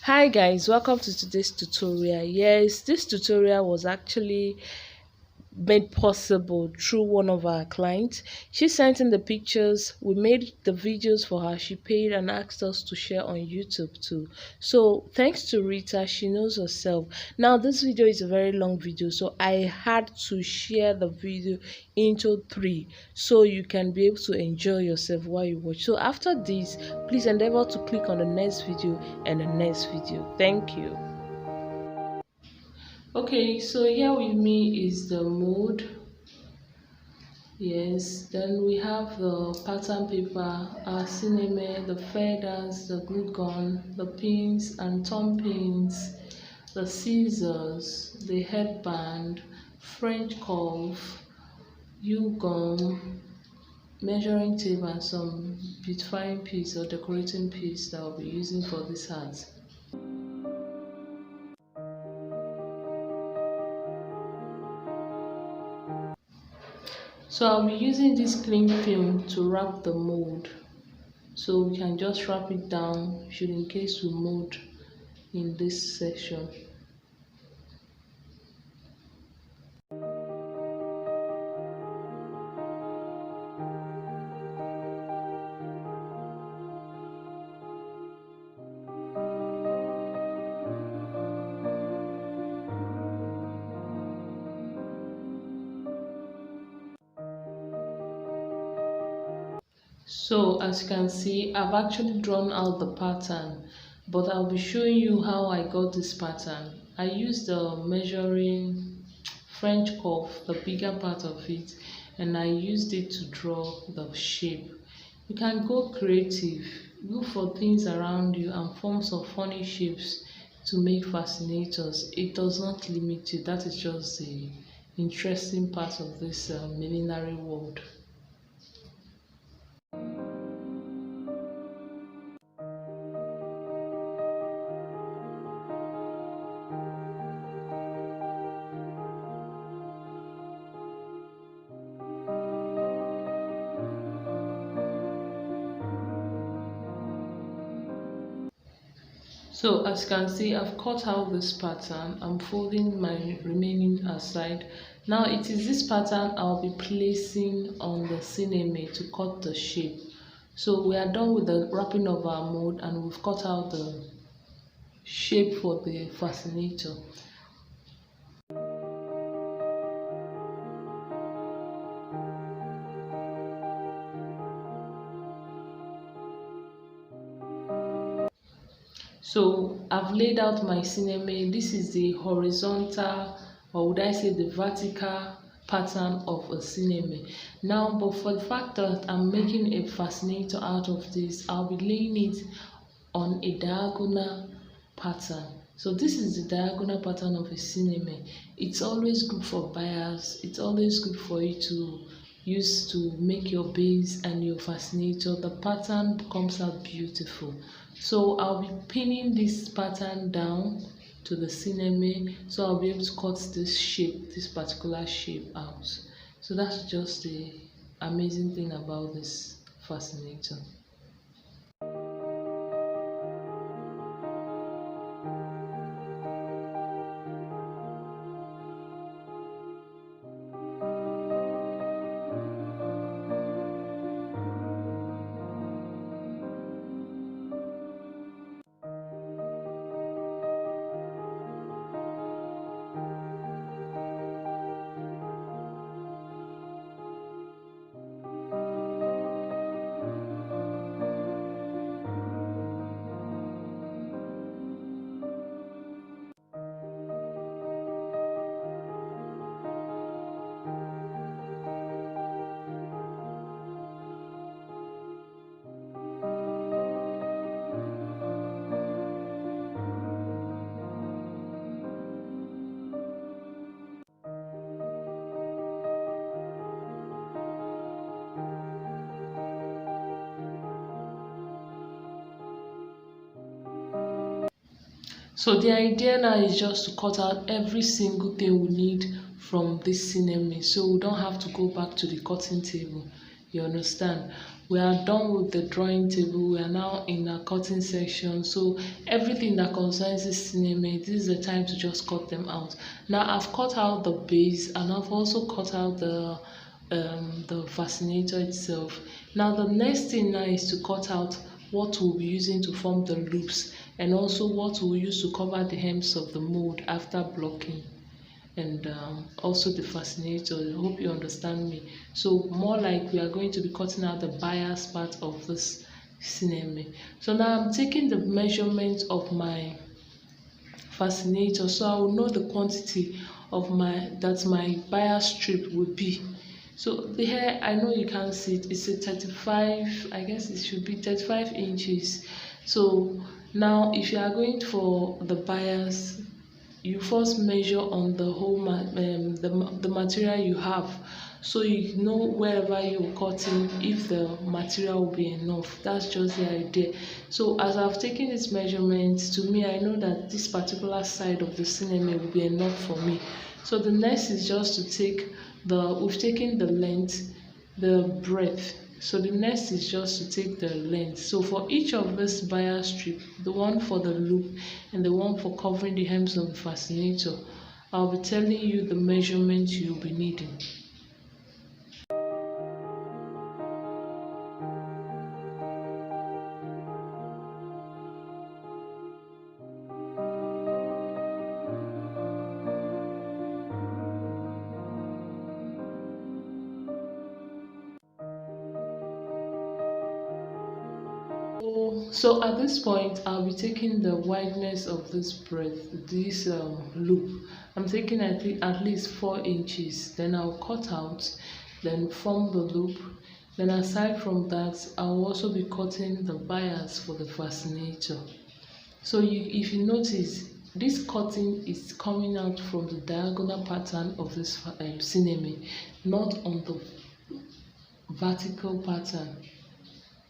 Hi guys, welcome to today's tutorial. Yes, this tutorial was actually made possible through one of our clients. She sent in the pictures, we made the videos for her, she paid and asked us to share on YouTube too. So thanks to Rita, she knows herself. Now this video is a very long video, so I had to share the video into 3 so you can be able to enjoy yourself while you watch. So after this, please endeavor to click on the next video and the next video. Thank you. Okay, so here with me is the mold. Yes, then we have the pattern paper, our Sinamay, the feathers, the glue gun, the pins and thumb pins, the scissors, the headband, French cuff, U-gum, measuring tape and some beautifying piece or decorating piece that I'll be using for this hat. So I'll be using this cling film to wrap the mold. So we can just wrap it down should in case we mold in this section. So as you can see, I've actually drawn out the pattern, but I'll be showing you how I got this pattern. I used the measuring French cuff, the bigger part of it, and I used it to draw the shape. You can go creative, look for things around you and form some funny shapes to make fascinators. It does not limit you. That is just the interesting part of this millinery world. So as you can see, I've cut out this pattern. I'm folding my remaining aside. Now it is this pattern I'll be placing on the Sinamay to cut the shape. So we are done with the wrapping of our mold and we've cut out the shape for the fascinator. So I've laid out my Sinamay. This is the horizontal, or would I say the vertical pattern of a Sinamay. Now, but for the fact that I'm making a fascinator out of this, I'll be laying it on a diagonal pattern. So this is the diagonal pattern of a Sinamay. It's always good for buyers. It's always good for you to use to make your base and your fascinator. The pattern comes out beautiful. So I'll be pinning this pattern down to the Sinamay, so I'll be able to cut this shape, this particular shape out. So that's just the amazing thing about this fascinator. So the idea now is just to cut out every single thing we need from this Sinamay, so we don't have to go back to the cutting table. You understand? we are done with the drawing table. We are now in our cutting section. So everything that concerns this Sinamay, this is the time to just cut them out. Now I've cut out the base and I've also cut out the fascinator itself. Now the next thing now is to cut out what we'll be using to form the loops, and also what we'll use to cover the hems of the mold after blocking, and also the fascinator. I hope you understand me. So more like we are going to be cutting out the bias part of this Sinamay. So now I'm taking the measurement of my fascinator, so I will know the quantity of my bias strip will be. So the hair, I know you can't see it, it's a 35, I guess it should be 35 inches. So now if you are going for the bias, you first measure on the whole the material you have, so you know wherever you're cutting if the material will be enough. That's just the idea. So as I've taken this measurement, to me I know that this particular side of the Sinamay will be enough for me. So the next is just to take we've taken the length, the breadth. So the next is just to take the length. So for each of this bias strip, the one for the loop and the one for covering the hems of the fascinator, I'll be telling you the measurement you'll be needing. So at this point, I'll be taking the wideness of this breadth, this loop. I'm taking at least 4 inches. Then I'll cut out, then form the loop. Then aside from that, I'll also be cutting the bias for the fascinator. So if you notice, this cutting is coming out from the diagonal pattern of this Sinamay, not on the vertical pattern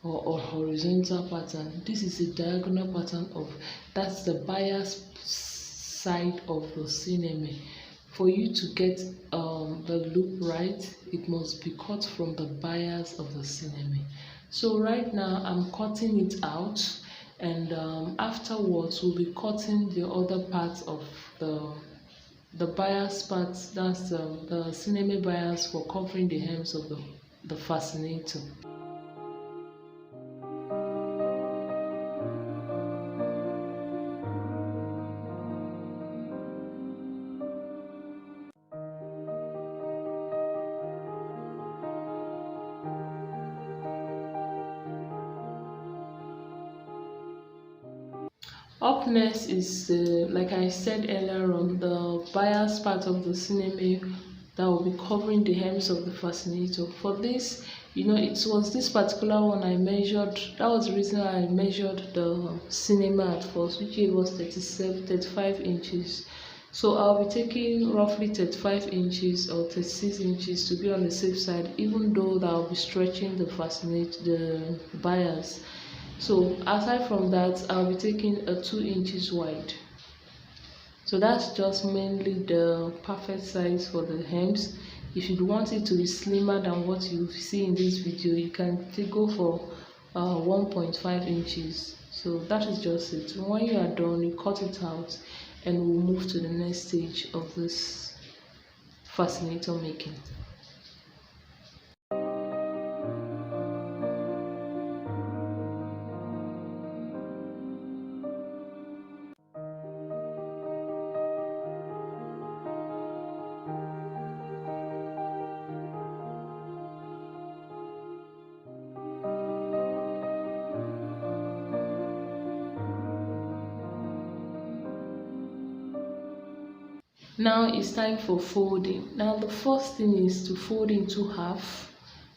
or horizontal pattern. This is a diagonal pattern that's the bias side of the Sinamay. For you to get the loop right, it must be cut from the bias of the Sinamay. So right now I'm cutting it out, and afterwards we'll be cutting the other parts of the bias parts, that's the Sinamay bias for covering the hems of the fascinator. Up next is, like I said earlier on, the bias part of the Sinamay that will be covering the hems of the fascinator. For this, it was this particular one I measured. That was the reason I measured the Sinamay at first, which it was 35 inches. So I'll be taking roughly 35 inches or 36 inches to be on the safe side, even though that I'll be stretching the bias. So aside from that, I'll be taking a 2 inches wide. So that's just mainly the perfect size for the hems. If you want it to be slimmer than what you see in this video, you can go for 1.5 inches. So that is just it. When you are done, you cut it out, and we'll move to the next stage of this fascinator making. Now it's time for folding. Now the first thing is to fold into half.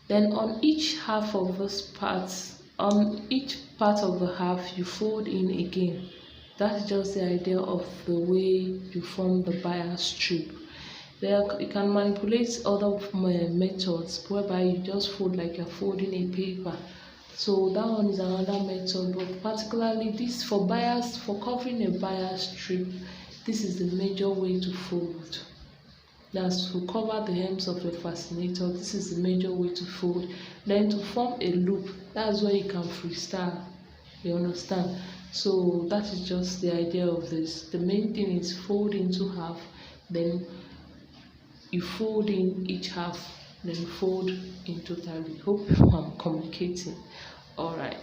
Then on each half of this part, on each part of the half, you fold in again. That's just the idea of the way you form the bias strip. You can manipulate other methods whereby you just fold like you're folding a paper. So that one is another method, but particularly this for covering a bias strip, this is the major way to fold. That's to cover the hems of a fascinator. This is the major way to fold. Then to form a loop, that's where you can freestyle. You understand? So that is just the idea of this. The main thing is fold into half, then you fold in each half, then fold in totally. Hope I'm communicating. All right.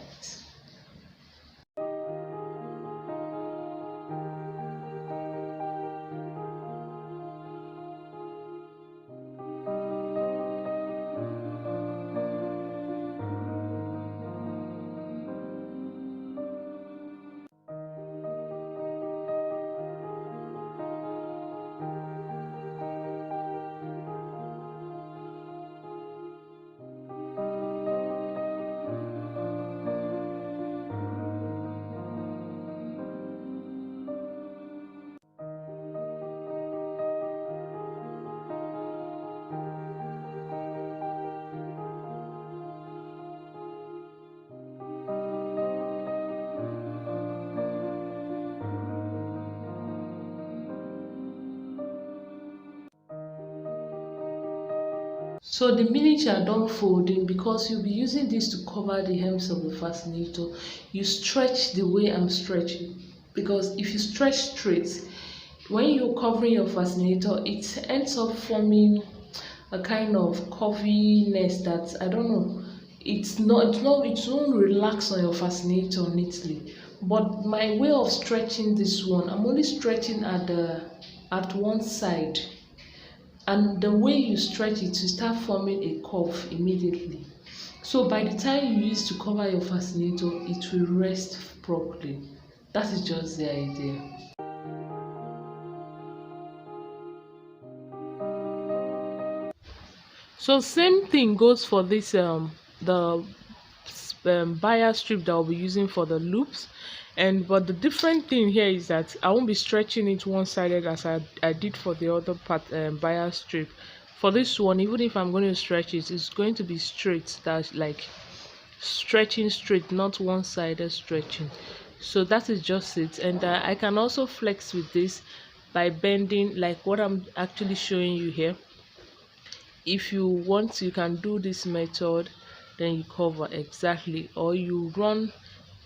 So the minute you are done folding, because you'll be using this to cover the hems of the fascinator, you stretch the way I'm stretching. Because if you stretch straight, when you're covering your fascinator, it ends up forming a kind of curviness that, I don't know, it won't relax on your fascinator neatly. But my way of stretching this one, I'm only stretching at one side, and the way you stretch it, you start forming a curve immediately. So by the time you use to cover your fascinator, it will rest properly. That is just the idea. So same thing goes for this the bias strip that I'll be using for the loops. But the different thing here is that I won't be stretching it one-sided as I did for the other part bias strip. For this one, even if I'm going to stretch it, it's going to be straight. That's like stretching straight, not one-sided stretching. So that is just it. And I can also flex with this by bending, like what I'm actually showing you here. If you want, you can do this method, then you cover exactly, or you run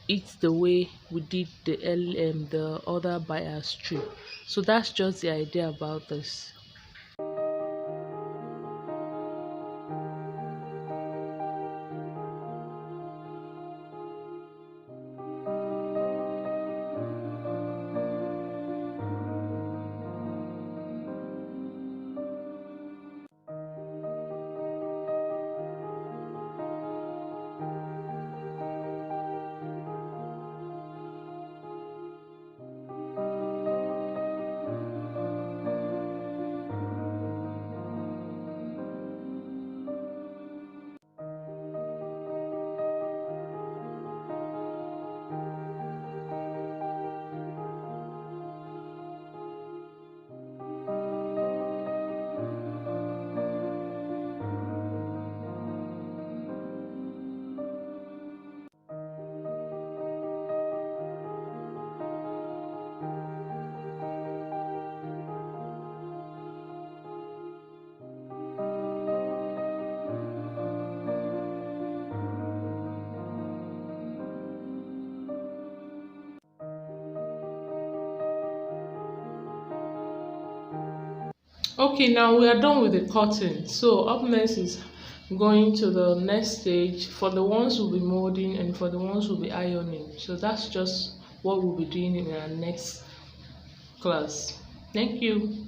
it the way we did the other bias strip. So that's just the idea about this. Okay, now we are done with the cutting. So up next is going to the next stage. For the ones we'll be molding and for the ones we'll be ironing. So that's just what we'll be doing in our next class. Thank you.